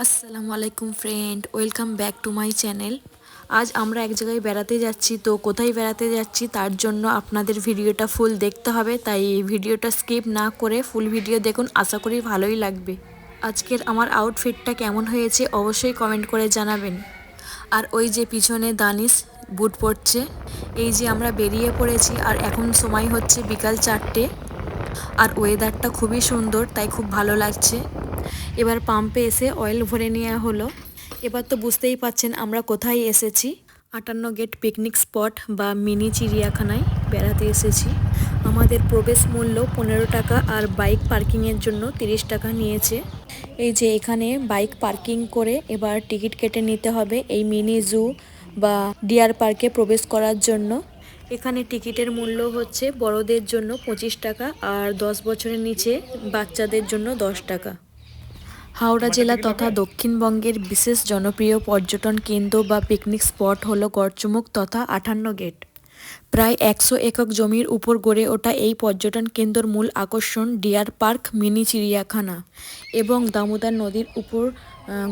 আসসালামু আলাইকুম friend, welcome back to my channel. আজ আমরা এক জায়গায় বেড়াতে যাচ্ছি। তো কোথায় বেড়াতে যাচ্ছি তার জন্য আপনাদের ভিডিওটা ফুল দেখতে হবে, তাই ভিডিওটা স্কিপ না করে ফুল ভিডিও দেখুন, আশা করি ভালোই লাগবে। আজকের আমার আউটফিটটা কেমন হয়েছে অবশ্যই কমেন্ট করে জানাবেন। আর ওই যে পিছনে দানিশ বুট পরছে। এই যে আমরা বেরিয়ে পড়েছি আর এখন সময় হচ্ছে বিকাল 4টে। আর ওয়েদারটা খুবই সুন্দর, তাই খুব ভালো লাগছে। এবার পাম্পে এসে অয়েল ভরে নেওয়া হলো। এবার তো বুঝতেই পাচ্ছেন আমরা কোথায় এসেছি। 58 গেট পিকনিক স্পট বা মিনি চিড়িয়াখানায় বেড়াতে এসেছি। আমাদের প্রবেশ মূল্য 15 টাকা আর বাইক পার্কিংয়ের জন্য 30 টাকা নিয়েছে। এই যে এখানে বাইক পার্কিং করে এবার টিকিট কেটে নিতে হবে এই মিনি জু বা ডিয়ার পার্কে প্রবেশ করার জন্য। এখানে টিকিটের মূল্য হচ্ছে বড়দের জন্য 25 টাকা আর 10 বছরের নিচে বাচ্চাদের জন্য 10 টাকা। হাওড়া জেলা তথা দক্ষিণবঙ্গের বিশেষ জনপ্রিয় পর্যটন কেন্দ্র বা পিকনিক স্পট হলো গড়চুমুক তথা 58 গেট। প্রায় 100 একর জমির উপর গড়ে ওঠা এই পর্যটন কেন্দ্রের মূল আকর্ষণ ডিয়ার পার্ক, মিনি চিড়িয়াখানা এবং দামোদর নদীর উপর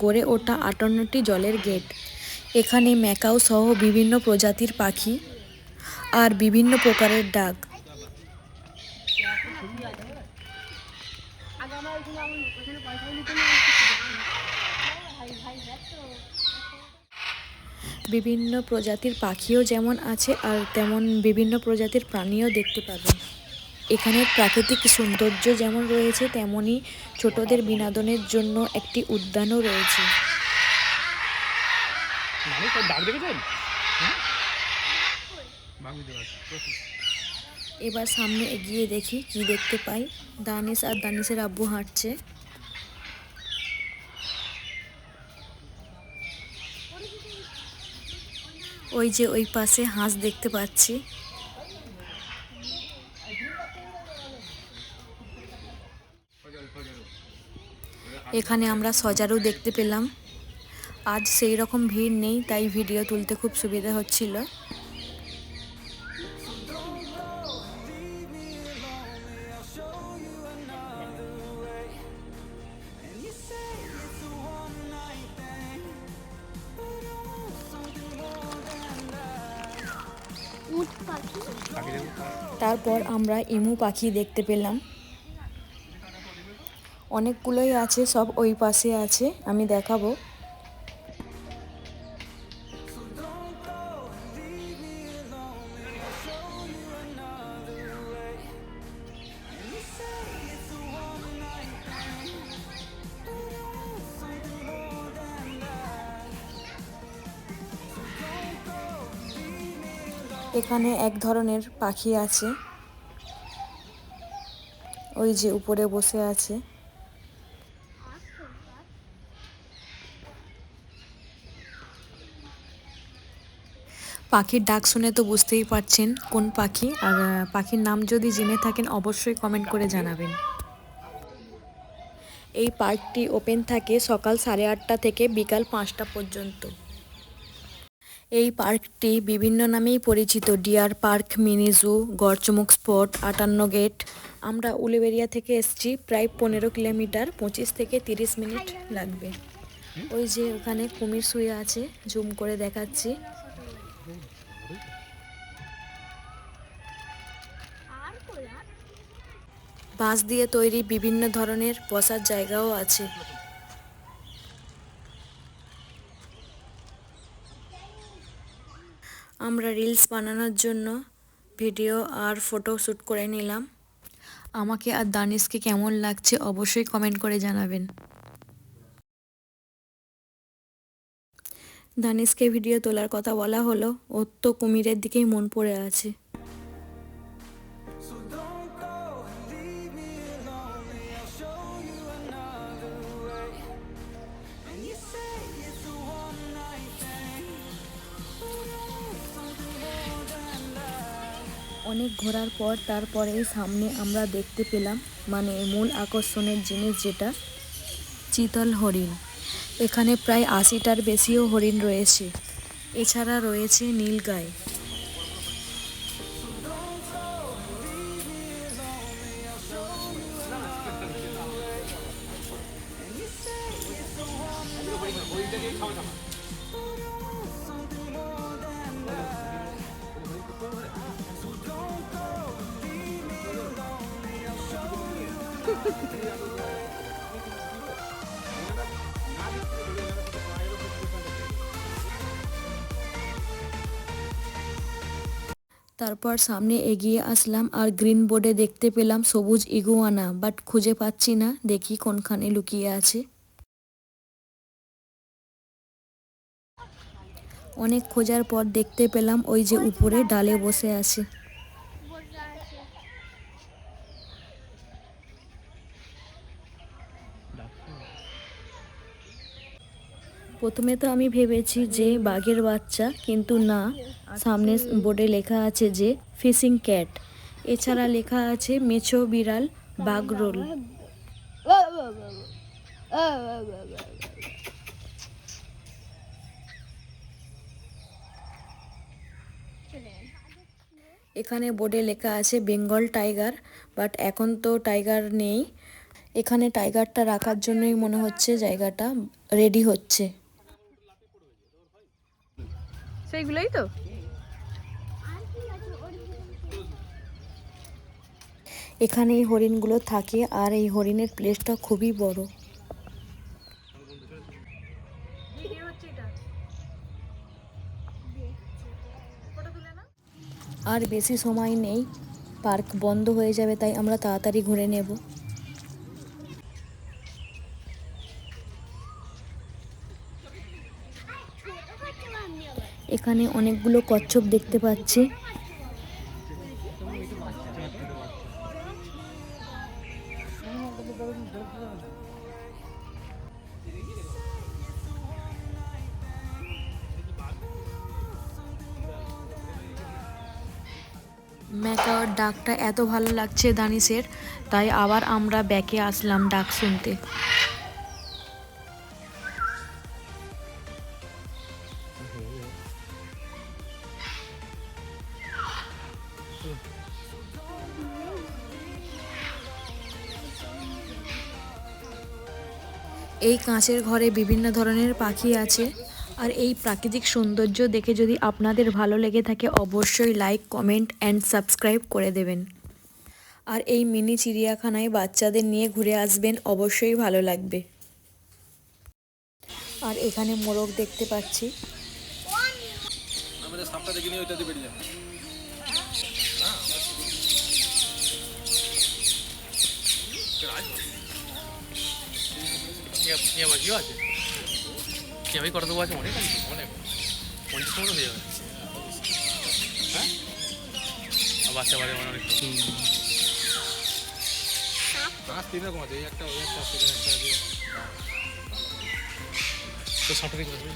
গড়ে ওঠা 58টি জলের গেট। এখানে ম্যাকাও সহ বিভিন্ন প্রজাতির পাখি আর বিভিন্ন প্রকারের ডাক। বিভিন্ন প্রজাতির পাখিও যেমন আছে আর তেমন বিভিন্ন প্রজাতির প্রাণীও দেখতে পাবেন। এখানে প্রাকৃতিক সৌন্দর্য যেমন রয়েছে তেমনই ছোটদের বিনোদনের জন্য একটি উদ্যানও রয়েছে। এবার সামনে এগিয়ে দেখি কি দেখতে পাই। দানিশ আর দানিশের আব্বু হাঁটছে। ওই যে ওই পাশে হাঁস দেখতে পাচ্ছি। এখানে আমরা সজারু দেখতে পেলাম। আজ সেই রকম ভিড় নেই, তাই ভিডিও তুলতে খুব সুবিধা হচ্ছিল। তারপর আমরা এমু পাখি দেখতে পেলাম। অনেকগুলোই আছে, সব ওই পাশে আছে, আমি দেখাবো। এখানে এক ধরনের পাখি আছে, ওই যে উপরে বসে আছে। পাখির ডাক শুনে তো বুঝতেই পারছেন কোন পাখি, আর পাখির নাম যদি জেনে থাকেন অবশ্যই কমেন্ট করে জানাবেন। এই পার্কটি ওপেন থাকে সকাল 8:30 থেকে বিকাল 5টা পর্যন্ত। এই পার্কটি বিভিন্ন নামেই পরিচিত: deer park, mini zoo, Garchumuk spot, 58 gate. আমরা উলুবেড়িয়া থেকে এসেছি, প্রায় 15 কিলোমিটার, 25 থেকে 30 মিনিট লাগবে। ওই যে ওখানে কুমির শুয়ে আছে, জুম করে দেখাচ্ছি। বাঁশ দিয়ে তৈরি বিভিন্ন ধরনের বসার জায়গাও আছে। আমরা রিলস বানানোর জন্য ভিডিও আর ফটো শ্যুট করে নিলাম। আমাকে আর দানিশকে কেমন লাগছে অবশ্যই কমেন্ট করে জানাবেন। দানিশকে ভিডিও তোলার কথা বলা হলো, ওর তো কুমিরের দিকেই মন পড়ে আছে। অনেক ঘোরার পর তারপরেই সামনে আমরা দেখতে পেলাম মানে মূল আকর্ষণের জিনিস যেটা, চিতল হরিণ। এখানে প্রায় 80টার বেশিও হরিণ রয়েছে। এছাড়া রয়েছে নীলগাই। তারপর সামনে এগিয়ে আসলাম আর গ্রিন বোর্ডে দেখতে পেলাম সবুজ ইগুয়ানা, বাট খুঁজে পাচ্ছি না, দেখি কোনখানে লুকিয়ে আছে। অনেক খোঁজার পর দেখতে পেলাম ওই যে উপরে ডালে বসে আছে। প্রথমে তো আমি ভেবেছি যে বাঘের বাচ্চা, কিন্তু না, সামনে বোর্ডে লেখা আছে যে ফিশিং ক্যাট। এছাড়া লেখা আছে মেছো বিড়াল বাঘ রোল। এখানে বোর্ডে লেখা আছে বেঙ্গল টাইগার, বাট এখন তো টাইগার নেই। এখানে টাইগারটা রাখার জন্যই মনে হচ্ছে জায়গাটা রেডি হচ্ছে। সেইগুলোই তো। এখানে এই হরিণগুলো থাকে আর এই হরিণের প্লেসটা খুবই বড়। আর বেশি সময় নেই, পার্ক বন্ধ হয়ে যাবে, তাই আমরা তাড়াতাড়ি ঘুরে নেব। এখানে অনেকগুলো কচ্ছপ দেখতে পাচ্ছি। ম্যাকাওর ডাকটা এত ভালো লাগছে দানিশের, তাই আবার আমরা ব্যাকে আসলাম ডাক শুনতে। এই কাঁচের ঘরে বিভিন্ন ধরনের পাখি আছে। আর এই প্রাকৃতিক সৌন্দর্য দেখে যদি আপনাদের ভালো লেগে থাকে অবশ্যই লাইক, কমেন্ট অ্যান্ড সাবস্ক্রাইব করে দেবেন। আর এই মিনি চিড়িয়াখানায় বাচ্চাদের নিয়ে ঘুরে আসবেন, অবশ্যই ভালো লাগবে। আর এখানে মোরগ দেখতে পাচ্ছি। কত দেবো আছে অনেক আছে, অনেক 50 মতো হয়ে যাবে। হ্যাঁ বাচ্চা বাড়ি অনেক তিন রকম আছে, এই একটা ওই একটা সেখানে একটা আছে। তো সাপটা দেখতে পাচ্ছি।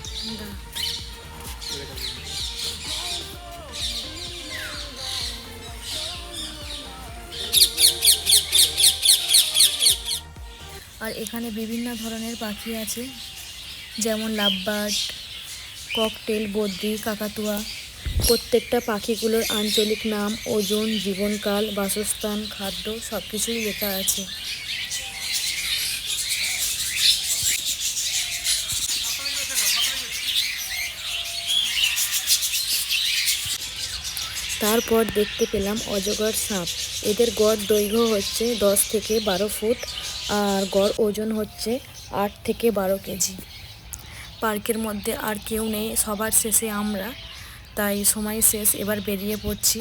আর এখানে বিভিন্ন ধরনের পাখি আছে, যেমন লাভবার্ড, ককটেল, বদ্রি, কাকাতুয়া। প্রত্যেকটা পাখিগুলোর আঞ্চলিক নাম, ওজন, জীবনকাল, বাসস্থান, খাদ্য সব কিছুই লেখা আছে। তারপর দেখতে পেলাম অজগর সাপ। এদের গড় দৈর্ঘ্য হচ্ছে 10 থেকে 12 ফুট আর গড় ওজন হচ্ছে 8 থেকে 12 কেজি। পার্কের মধ্যে আর কেউ নেই, সবার শেষে আমরা, তাই সময় শেষ, এবার বেরিয়ে পড়ছি।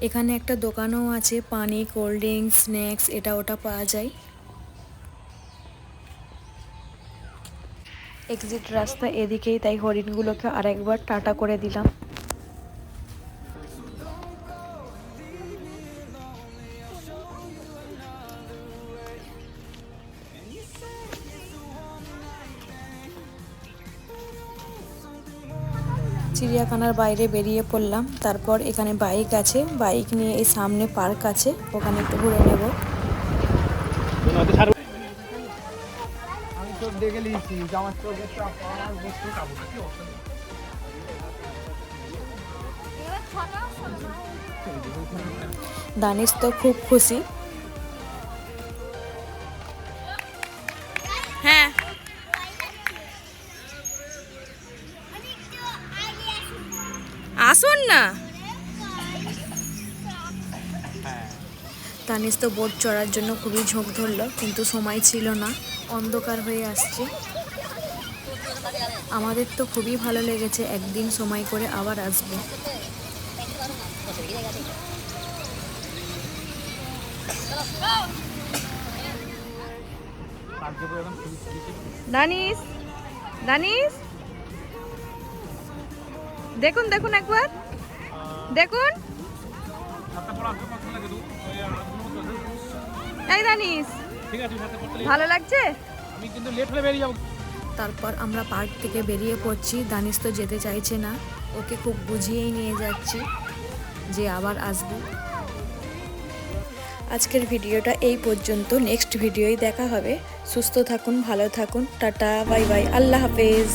এখানে একটা দোকানও আছে, পানি, কোল্ড ড্রিঙ্কস, স্ন্যাক্স এটা ওটা পাওয়া যায়। এক্সিট রাস্তা এদিকেই, তাই হরিণগুলোকে আরেকবার টাটা করে দিলাম। চিড়িয়াখানার বাইরে বেরিয়ে পড়লাম। তারপর এখানে বাইক আছে, বাইক নিয়ে এই সামনে পার্ক আছে, ওখানে একটু ঘুরে নেব। দানিশ তো খুব খুশি। তানিশ তো বোট চড়ার জন্য খুবই ঝোঁক ধরলো, কিন্তু সময় ছিল না, অন্ধকার হয়ে আসছে। আমাদের তো খুবই ভালো লেগেছে, একদিন সময় করে আবার আসবো। দানিশ, দানিশ, দেখুন দেখুন একবার দেখুন। এই দানিশ, ঠিক আছে ভালো লাগছে? আমি কিন্তু লেট হলে বেরিয়ে যাবো। তারপর আমরা পার্ক থেকে বেরিয়ে পড়ছি। দানিশ তো যেতে চাইছে না, ওকে খুব বুঝিয়েই নিয়ে যাচ্ছি যে আবার আসবো। আজকের ভিডিওটা এই পর্যন্ত, নেক্সট ভিডিওই দেখা হবে। সুস্থ থাকুন, ভালো থাকুন, টাটা, বাই বাই, আল্লাহ হাফেজ।